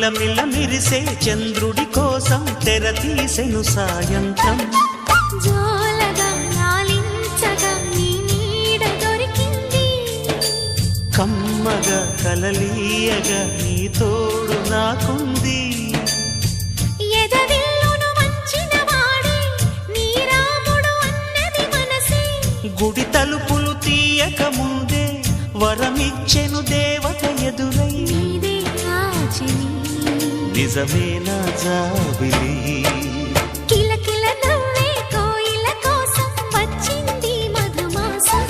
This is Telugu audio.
మిలమిల మిరిసే చంద్రుడి కోసం తెర తీసెను సాయంత్రం. జోలగా లాలించగా నీ నీడ దొరికింది, కమ్మగా కలలీయగా నీ తోడు నాకుంది. ఎదవిల్లును వంచిన వాడే నీ రాముడు అన్నది మనసే, గుడి తలుపులు తీయక ముందే వరమిచ్చెను దేవత ఎదురై. నీదే ఆచిని నిజమేనా జాబిలి, కిలకిల నవ్వే కోయిల కోసం వచ్చింది మధుమాసం.